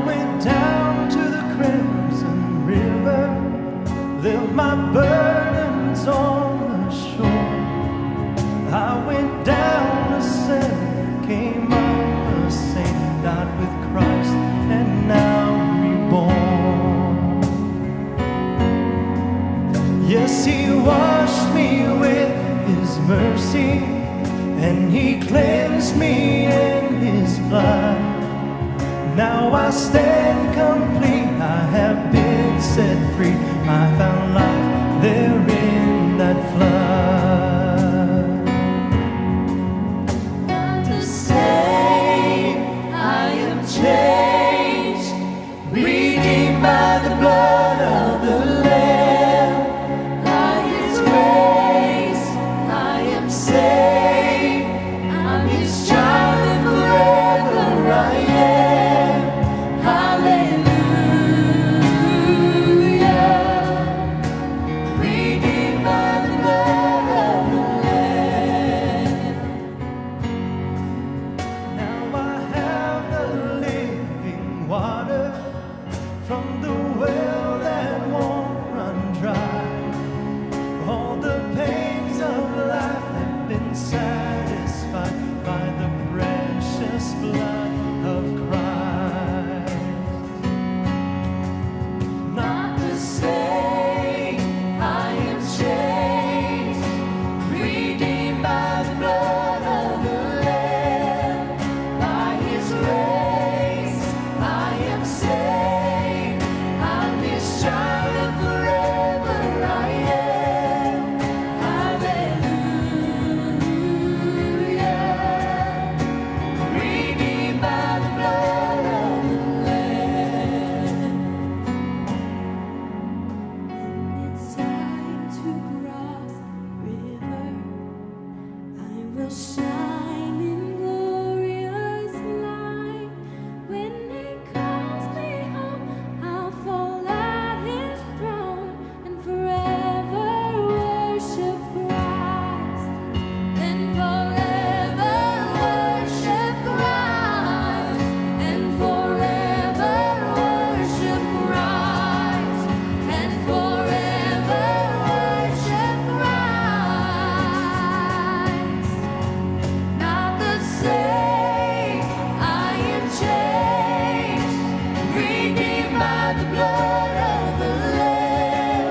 went down to the crimson river, left my burdens on the shore. I went down a sinner, came up a saint, died with Christ, and now reborn. Yes, He washed me with His mercy, and He cleansed me in His blood. Now I stand complete, I have been set free, I found life there in that flood. Not to say I am changed, redeemed by the blood of the Lamb. By His grace I am saved, I'm His child and forever I am. From the well that won't run dry, all the pains of life have been satisfied by the precious blood of Christ. Not to say I am changed, redeemed by the blood of the Lamb. By His grace I am saved, child and forever I am. Hallelujah. Redeemed by the blood of the Lamb. It's time to cross the river. I will shine in glorious light. When He calls me home, I'll fall at His throne and forever worship Christ. And forever worship Christ. And forever worship Christ. And forever worship Christ. Not the same, I am changed, redeemed by the blood of the Lamb.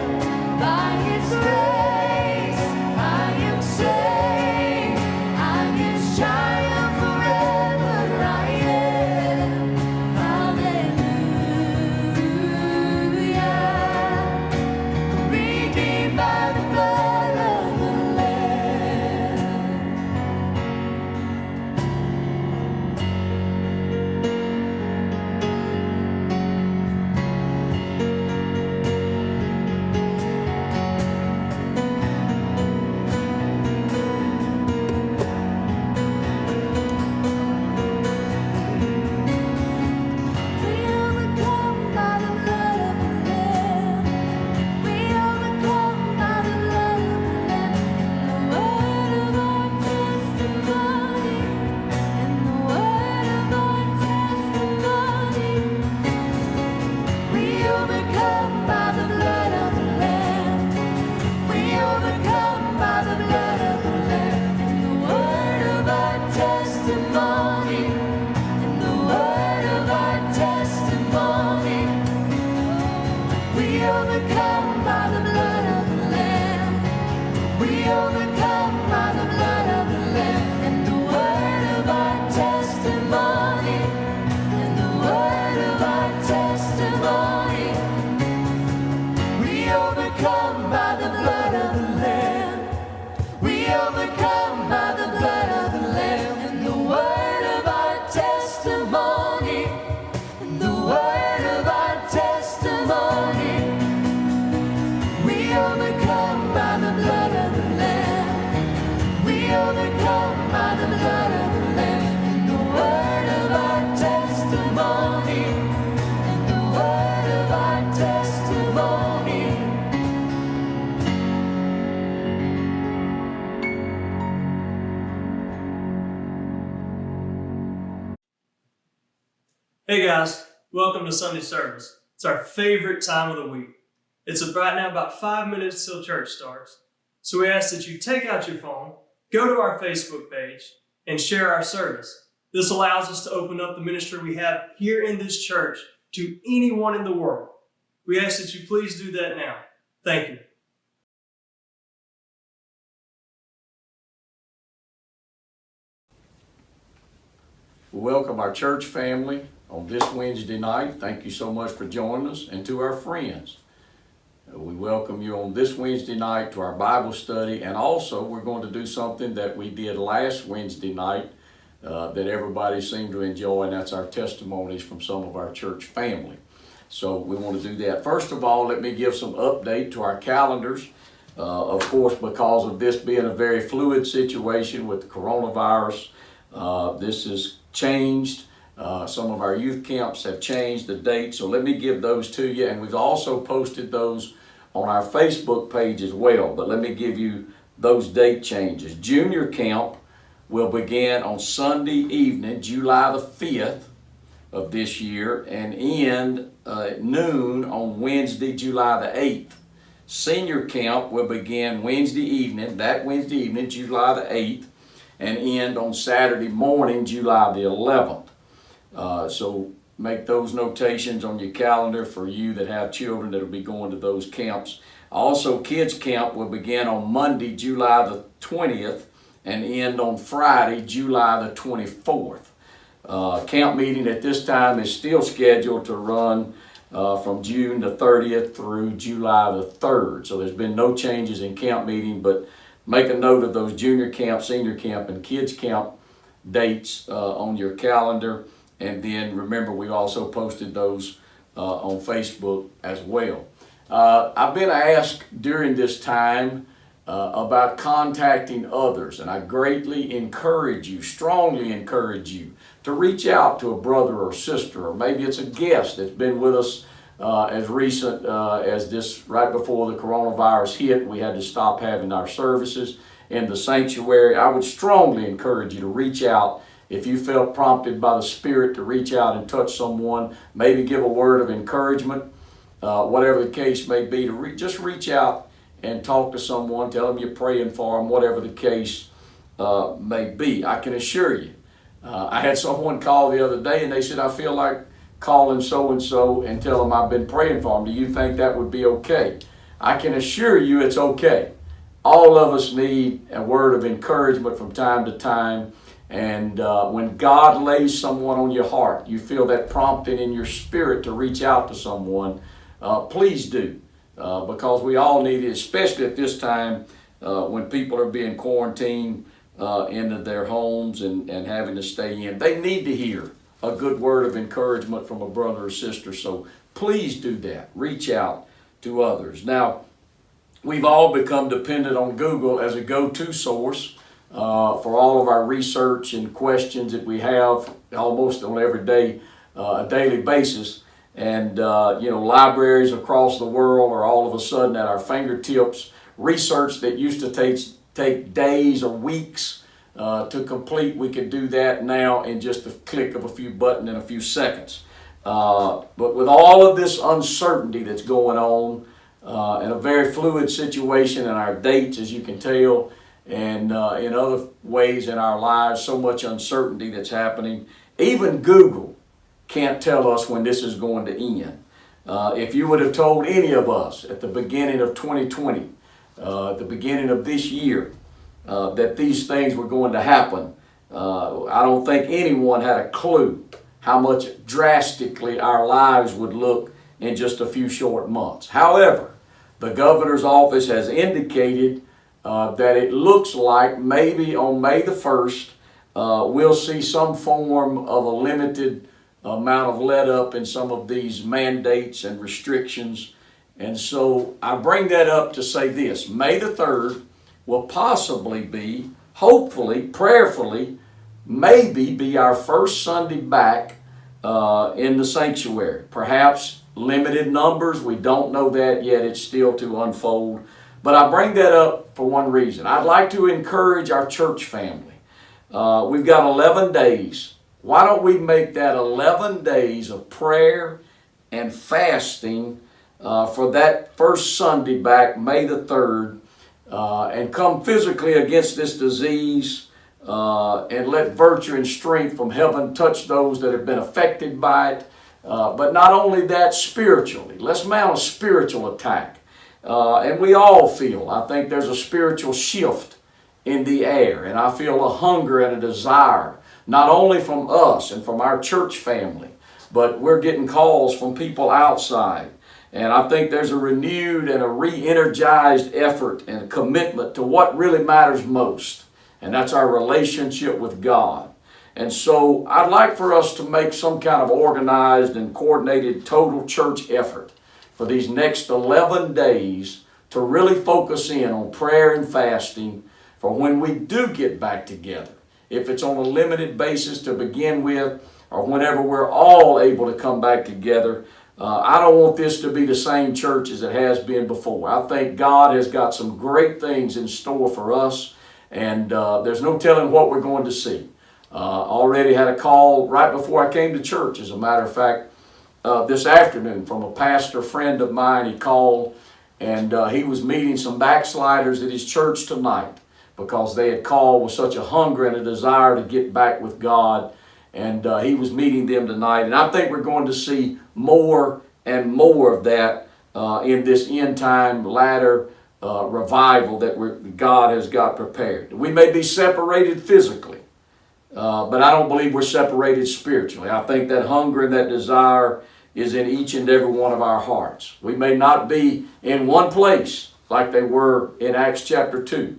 By His grace I am saved, I'm His child forever I am. Hallelujah. Redeemed by the blood of the Lamb. We overcome by the blood of the Lamb. We overcome by the blood of the Lamb. And the word of our testimony. And the word of our testimony. We overcome by the blood of the Lamb. We overcome by the blood of the Lamb. And the word of our testimony. And the word of our testimony. We overcome by the blood of the Lamb. We overcome by the blood of the Lamb. And the word of our testimony. And the word of our testimony. We overcome by the blood of the Lamb. We overcome by the blood of the Lamb. And the word of our testimony. And the word of our testimony. We overcome by the blood of the Lamb. We overcome by the blood of the Lamb. And the word of our testimony. And the word of our testimony. Hey guys, Welcome to Sunday service. It's our favorite time of the week. It's right now about 5 minutes till church starts. So we ask that you take out your phone, go to our Facebook page, and share our service. This allows us to open up the ministry we have here in this church to anyone in the world. We ask that you please do that now. Thank you. Welcome our church family on this Wednesday night. Thank you so much for joining us, and to our friends. We welcome you on this Wednesday night to our Bible study, and also we're going to do something that we did last Wednesday night that everybody seemed to enjoy, and that's our testimonies from some of our church family. So we want to do that. First of all, let me give some update to our calendars. Of course, because of this being a very fluid situation with the coronavirus, this has changed. Some of our youth camps have changed the date, so let me give those to you, and we've also posted those on our Facebook page as well, but let me give you those date changes. Junior camp will begin on Sunday evening, July the 5th of this year, and end at noon on Wednesday, July the 8th. Senior camp will begin Wednesday evening, July the 8th, and end on Saturday morning, July the 11th. So make those notations on your calendar for you that have children that will be going to those camps. Also, kids camp will begin on Monday, July the 20th, and end on Friday, July the 24th. Camp meeting at this time is still scheduled to run from June the 30th through July the 3rd. So there's been no changes in camp meeting, but make a note of those junior camp, senior camp, and kids camp dates on your calendar. And then remember, we also posted those on Facebook as well. I've been asked during this time about contacting others, and I greatly encourage you, strongly encourage you, to reach out to a brother or sister, or maybe it's a guest that's been with us as recent as this, right before the coronavirus hit. We had to stop having our services in the sanctuary. I would strongly encourage you to reach out if you felt prompted by the Spirit to reach out and touch someone, maybe give a word of encouragement, whatever the case may be, to just reach out and talk to someone, tell them you're praying for them, whatever the case may be. I can assure you, I had someone call the other day and they said, I feel like calling so-and-so and tell them I've been praying for them. Do you think that would be okay? I can assure you it's okay. All of us need a word of encouragement from time to time. And when God lays someone on your heart, you feel that prompting in your spirit to reach out to someone, please do. Because we all need it, especially at this time when people are being quarantined into their homes and having to stay in. They need to hear a good word of encouragement from a brother or sister. So please do that. Reach out to others. Now, we've all become dependent on Google as a go-to source for all of our research and questions that we have almost on every day, a daily basis. And, libraries across the world are all of a sudden at our fingertips. Research that used to take days or weeks to complete, we can do that now in just a click of a few buttons in a few seconds. But with all of this uncertainty that's going on, in a very fluid situation in our dates, as you can tell, and in other ways in our lives, so much uncertainty that's happening. Even Google can't tell us when this is going to end. If you would have told any of us at the beginning of 2020, at the beginning of this year, that these things were going to happen, I don't think anyone had a clue how much drastically our lives would look in just a few short months. However, the governor's office has indicated that it looks like maybe on May the 1st, we'll see some form of a limited amount of let up in some of these mandates and restrictions. And so I bring that up to say this: May the 3rd will possibly be, hopefully, prayerfully, maybe be our first Sunday back in the sanctuary. Perhaps limited numbers, we don't know that yet, it's still to unfold. But I bring that up for one reason. I'd like to encourage our church family. We've got 11 days why don't we make that 11 days of prayer and fasting for that first Sunday back, May the 3rd, and come physically against this disease and let virtue and strength from heaven touch those that have been affected by it. But not only that, spiritually. Let's mount a spiritual attack. And we all feel, I think there's a spiritual shift in the air. And I feel a hunger and a desire, not only from us and from our church family, but we're getting calls from people outside. And I think there's a renewed and a re-energized effort and a commitment to what really matters most. And that's our relationship with God. And so I'd like for us to make some kind of organized and coordinated total church effort for these next 11 days to really focus in on prayer and fasting for when we do get back together. If it's on a limited basis to begin with, or whenever we're all able to come back together, I don't want this to be the same church as it has been before. I think God has got some great things in store for us, and there's no telling what we're going to see. Already had a call right before I came to church, as a matter of fact, this afternoon from a pastor friend of mine. He called, and he was meeting some backsliders at his church tonight because they had called with such a hunger and a desire to get back with God. And he was meeting them tonight. And I think we're going to see more and more of that in this end time latter revival that God has got prepared. We may be separated physically, but I don't believe we're separated spiritually. I think that hunger and that desire is in each and every one of our hearts. We may not be in one place like they were in Acts chapter 2,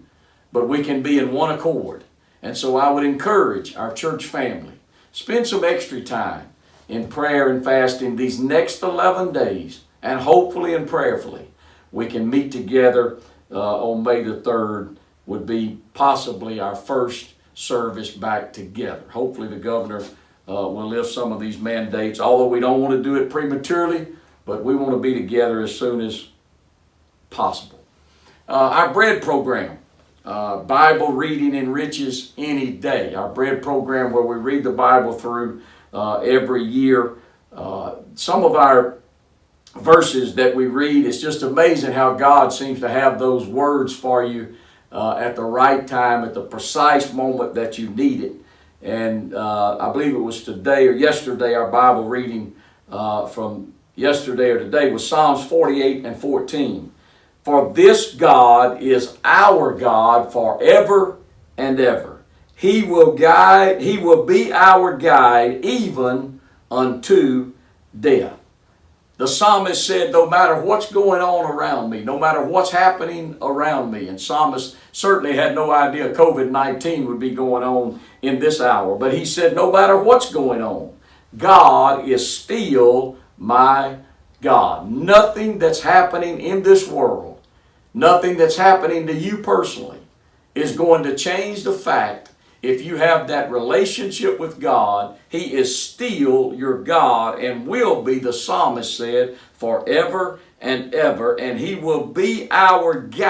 but we can be in one accord. And so I would encourage our church family, spend some extra time in prayer and fasting these next 11 days, and hopefully and prayerfully we can meet together on May the 3rd, would be possibly our first service back together. Hopefully the governor will lift some of these mandates, although we don't want to do it prematurely, but we want to be together as soon as possible. Our bread program. Bible reading enriches any day. Our bread program where we read the Bible through every year. Some of our verses that we read, it's just amazing how God seems to have those words for you at the right time, at the precise moment that you need it. And I believe it was today or yesterday, our Bible reading from yesterday or today was Psalms 48 and 14. For this God is our God forever and ever. He will be our guide even unto death. The psalmist said, no matter what's going on around me, no matter what's happening around me, and psalmist certainly had no idea COVID-19 would be going on in this hour, but he said, no matter what's going on, God is still my God. Nothing that's happening in this world, nothing that's happening to you personally is going to change the fact if you have that relationship with God, He is still your God and will be, the psalmist said, forever and ever, and He will be our guide.